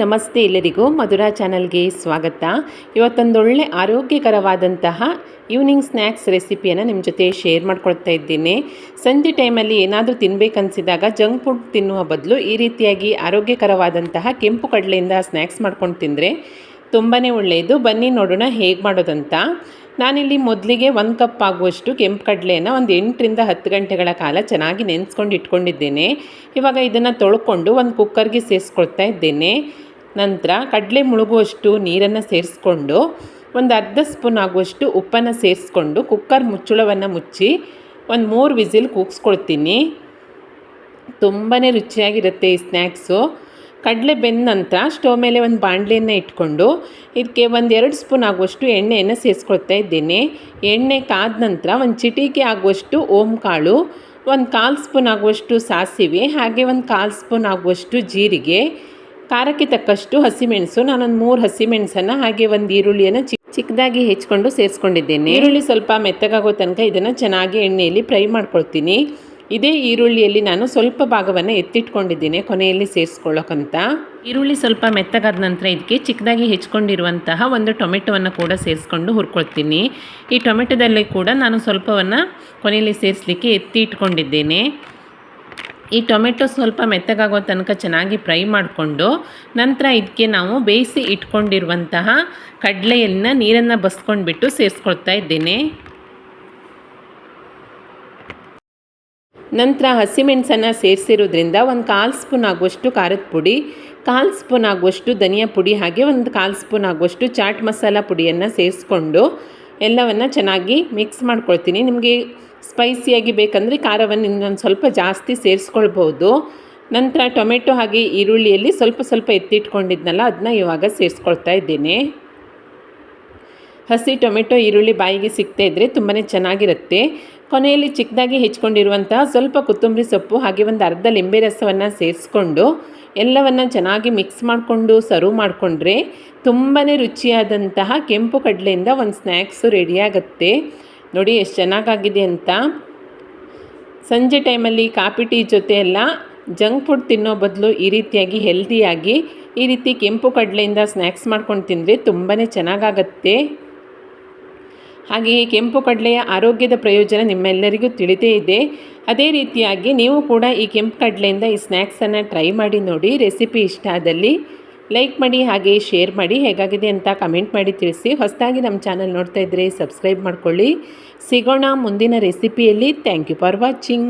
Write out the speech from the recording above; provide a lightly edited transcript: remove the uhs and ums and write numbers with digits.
ನಮಸ್ತೆ ಎಲ್ಲರಿಗೂ ಮಧುರಾ ಚಾನಲ್ಗೆ ಸ್ವಾಗತ. ಇವತ್ತೊಂದೊಳ್ಳೆ ಆರೋಗ್ಯಕರವಾದಂತಹ ಈವ್ನಿಂಗ್ ಸ್ನ್ಯಾಕ್ಸ್ ರೆಸಿಪಿಯನ್ನು ನಿಮ್ಮ ಜೊತೆ ಶೇರ್ ಮಾಡ್ಕೊಳ್ತಾ ಇದ್ದೀನಿ. ಸಂಜೆ ಟೈಮಲ್ಲಿ ಏನಾದರೂ ತಿನ್ನಬೇಕನ್ಸಿದಾಗ ಜಂಕ್ ಫುಡ್ ತಿನ್ನುವ ಬದಲು ಈ ರೀತಿಯಾಗಿ ಆರೋಗ್ಯಕರವಾದಂತಹ ಕೆಂಪು ಕಡಲೆಯಿಂದ ಸ್ನ್ಯಾಕ್ಸ್ ಮಾಡ್ಕೊಂಡು ತಿಂದರೆ ತುಂಬಾ ಒಳ್ಳೆಯದು. ಬನ್ನಿ ನೋಡೋಣ ಹೇಗೆ ಮಾಡೋದಂತ. ನಾನಿಲ್ಲಿ ಮೊದಲಿಗೆ 1 ಕಪ್ ಆಗುವಷ್ಟು ಕೆಂಪು ಕಡಲೆಯನ್ನು ಒಂದು 8 ರಿಂದ 10 ಗಂಟೆಗಳ ಕಾಲ ಚೆನ್ನಾಗಿ ನೆನೆಸ್ಕೊಂಡು ಇಟ್ಕೊಂಡಿದ್ದೇನೆ. ಇವಾಗ ಇದನ್ನು ತೊಳ್ಕೊಂಡು ಒಂದು ಕುಕ್ಕರ್ಗೆ ಸೇರಿಸ್ಕೊಳ್ತಾ ಇದ್ದೇನೆ. ನಂತರ ಕಡಲೆ ಮುಳುಗುವಷ್ಟು ನೀರನ್ನು ಸೇರಿಸ್ಕೊಂಡು ಒಂದು ಅರ್ಧ ಸ್ಪೂನ್ ಆಗುವಷ್ಟು ಉಪ್ಪನ್ನು ಸೇರಿಸ್ಕೊಂಡು ಕುಕ್ಕರ್ ಮುಚ್ಚಳವನ್ನು ಮುಚ್ಚಿ ಒಂದು 3 ವಿಸಿಲ್ ಕೂಗಿಸ್ಕೊಳ್ತೀನಿ. ತುಂಬಾ ರುಚಿಯಾಗಿರುತ್ತೆ ಈ ಸ್ನ್ಯಾಕ್ಸು. ಕಡಲೆ ಬೆಂದ ನಂತರ ಸ್ಟವ್ ಮೇಲೆ ಒಂದು ಬಾಣಲೆಯನ್ನು ಇಟ್ಕೊಂಡು ಇದಕ್ಕೆ 1-2 ಸ್ಪೂನ್ ಆಗುವಷ್ಟು ಎಣ್ಣೆಯನ್ನು ಸೇರಿಸ್ಕೊಳ್ತಾ ಇದ್ದೇನೆ. ಎಣ್ಣೆ ಕಾದ ನಂತರ ಒಂದು ಚಿಟಿಕೆ ಆಗುವಷ್ಟು ಓಂ ಕಾಳು, 1/4 ಸ್ಪೂನ್ ಆಗುವಷ್ಟು ಸಾಸಿವೆ, ಹಾಗೆ 1/4 ಸ್ಪೂನ್ ಆಗುವಷ್ಟು ಜೀರಿಗೆ, ಖಾರಕ್ಕೆ ತಕ್ಕಷ್ಟು ಹಸಿಮೆಣಸು. ನಾನೊಂದು 3 ಹಸಿಮೆಣಸನ್ನು ಹಾಗೆ ಒಂದು ಈರುಳ್ಳಿಯನ್ನು ಚಿಕ್ಕದಾಗಿ ಹೆಚ್ಕೊಂಡು ಸೇರಿಸ್ಕೊಂಡಿದ್ದೇನೆ. ಈರುಳ್ಳಿ ಸ್ವಲ್ಪ ಮೆತ್ತಗಾಗೋ ತನಕ ಇದನ್ನು ಚೆನ್ನಾಗಿ ಎಣ್ಣೆಯಲ್ಲಿ ಫ್ರೈ ಮಾಡ್ಕೊಳ್ತೀನಿ. ಇದೇ ಈರುಳ್ಳಿಯಲ್ಲಿ ನಾನು ಸ್ವಲ್ಪ ಭಾಗವನ್ನು ಎತ್ತಿಟ್ಕೊಂಡಿದ್ದೇನೆ ಕೊನೆಯಲ್ಲಿ ಸೇರಿಸ್ಕೊಳ್ಳೋಕ್ಕಂತ. ಈರುಳ್ಳಿ ಸ್ವಲ್ಪ ಮೆತ್ತಗಾದ ನಂತರ ಇದಕ್ಕೆ ಚಿಕ್ಕದಾಗಿ ಹೆಚ್ಕೊಂಡಿರುವಂತಹ ಒಂದು ಟೊಮೆಟೊವನ್ನು ಕೂಡ ಸೇರಿಸ್ಕೊಂಡು ಹುರ್ಕೊಳ್ತೀನಿ. ಈ ಟೊಮೆಟೊದಲ್ಲಿ ಕೂಡ ನಾನು ಸ್ವಲ್ಪವನ್ನು ಕೊನೆಯಲ್ಲಿ ಸೇರಿಸಲಿಕ್ಕೆ ಎತ್ತಿ ಇಟ್ಕೊಂಡಿದ್ದೇನೆ. ಈ ಟೊಮೆಟೊ ಸ್ವಲ್ಪ ಮೆತ್ತಗಾಗೋ ತನಕ ಚೆನ್ನಾಗಿ ಫ್ರೈ ಮಾಡಿಕೊಂಡು ನಂತರ ಇದಕ್ಕೆ ನಾವು ಬೇಯಿಸಿ ಇಟ್ಕೊಂಡಿರುವಂತಹ ಕಡಲೆಯನ್ನು ನೀರನ್ನು ಬಸ್ಕೊಂಡ್ಬಿಟ್ಟು ಸೇರಿಸ್ಕೊಳ್ತಾ ಇದ್ದೇನೆ. ನಂತರ ಹಸಿಮೆಣಸನ್ನು ಸೇರಿಸಿರೋದ್ರಿಂದ 1/4 ಸ್ಪೂನ್ ಆಗುವಷ್ಟು ಖಾರದ ಪುಡಿ, 1/4 ಸ್ಪೂನ್ ಆಗುವಷ್ಟು ಧನಿಯಾ ಪುಡಿ, ಹಾಗೆ 1/4 ಸ್ಪೂನ್ ಆಗುವಷ್ಟು ಚಾಟ್ ಮಸಾಲ ಪುಡಿಯನ್ನು ಸೇರಿಸ್ಕೊಂಡು ಎಲ್ಲವನ್ನು ಚೆನ್ನಾಗಿ ಮಿಕ್ಸ್ ಮಾಡ್ಕೊಳ್ತೀನಿ. ನಿಮಗೆ ಸ್ಪೈಸಿಯಾಗಿ ಬೇಕಂದರೆ ಖಾರವನ್ನು ಇನ್ನೊಂದು ಸ್ವಲ್ಪ ಜಾಸ್ತಿ ಸೇರಿಸ್ಕೊಳ್ಬೋದು. ನಂತರ ಟೊಮೆಟೊ ಹಾಗೆ ಈರುಳ್ಳಿಯಲ್ಲಿ ಸ್ವಲ್ಪ ಎತ್ತಿಟ್ಕೊಂಡಿದ್ನಲ್ಲ ಅದನ್ನ ಇವಾಗ ಸೇರಿಸ್ಕೊಳ್ತಾ ಇದ್ದೇನೆ. ಹಸಿ ಟೊಮೆಟೊ ಈರುಳ್ಳಿ ಬಾಯಿಗೆ ಸಿಗ್ತಾ ಇದ್ದರೆ ತುಂಬಾ ಚೆನ್ನಾಗಿರುತ್ತೆ. ಕೊನೆಯಲ್ಲಿ ಚಿಕ್ಕದಾಗಿ ಹೆಚ್ಕೊಂಡಿರುವಂತಹ ಸ್ವಲ್ಪ ಕೊತ್ತಂಬರಿ ಸೊಪ್ಪು ಹಾಗೆ ಒಂದು ಅರ್ಧ ಲಿಂಬೆ ರಸವನ್ನು ಸೇರಿಸ್ಕೊಂಡು ಎಲ್ಲವನ್ನು ಚೆನ್ನಾಗಿ ಮಿಕ್ಸ್ ಮಾಡಿಕೊಂಡು ಸರ್ವ್ ಮಾಡಿಕೊಂಡ್ರೆ ತುಂಬಾ ರುಚಿಯಾದಂತಹ ಕೆಂಪು ಕಡಲೆಯಿಂದ ಒಂದು ಸ್ನ್ಯಾಕ್ಸು ರೆಡಿಯಾಗುತ್ತೆ. ನೋಡಿ ಎಷ್ಟು ಚೆನ್ನಾಗಾಗಿದೆ ಅಂತ. ಸಂಜೆ ಟೈಮಲ್ಲಿ ಕಾಫಿ ಟೀ ಜೊತೆ ಎಲ್ಲ ಜಂಕ್ ಫುಡ್ ತಿನ್ನೋ ಬದಲು ಈ ರೀತಿಯಾಗಿ ಹೆಲ್ದಿಯಾಗಿ ಈ ರೀತಿ ಕೆಂಪು ಕಡಲೆಯಿಂದ ಸ್ನ್ಯಾಕ್ಸ್ ಮಾಡ್ಕೊಂಡು ತಿಂದರೆ ತುಂಬಾ ಚೆನ್ನಾಗಾಗತ್ತೆ. ಹಾಗೆಯೇ ಕೆಂಪು ಕಡಲೆಯ ಆರೋಗ್ಯದ ಪ್ರಯೋಜನ ನಿಮ್ಮೆಲ್ಲರಿಗೂ ತಿಳಿದೇ ಇದೆ. ಅದೇ ರೀತಿಯಾಗಿ ನೀವು ಕೂಡ ಈ ಕೆಂಪು ಕಡಲೆಯಿಂದ ಈ ಸ್ನ್ಯಾಕ್ಸನ್ನು ಟ್ರೈ ಮಾಡಿ ನೋಡಿ. ರೆಸಿಪಿ ಇಷ್ಟ ಆದಲ್ಲಿ ಲೈಕ್ ಮಾಡಿ ಹಾಗೆ ಶೇರ್ ಮಾಡಿ. ಹೇಗಾಗಿದೆ ಅಂತ ಕಮೆಂಟ್ ಮಾಡಿ ತಿಳಿಸಿ. ಹೊಸದಾಗಿ ನಮ್ಮ ಚಾನಲ್ ನೋಡ್ತಾ ಇದ್ದರೆ ಸಬ್ಸ್ಕ್ರೈಬ್ ಮಾಡ್ಕೊಳ್ಳಿ. ಸಿಗೋಣ ಮುಂದಿನ ರೆಸಿಪಿಯಲ್ಲಿ. Thank you for watching.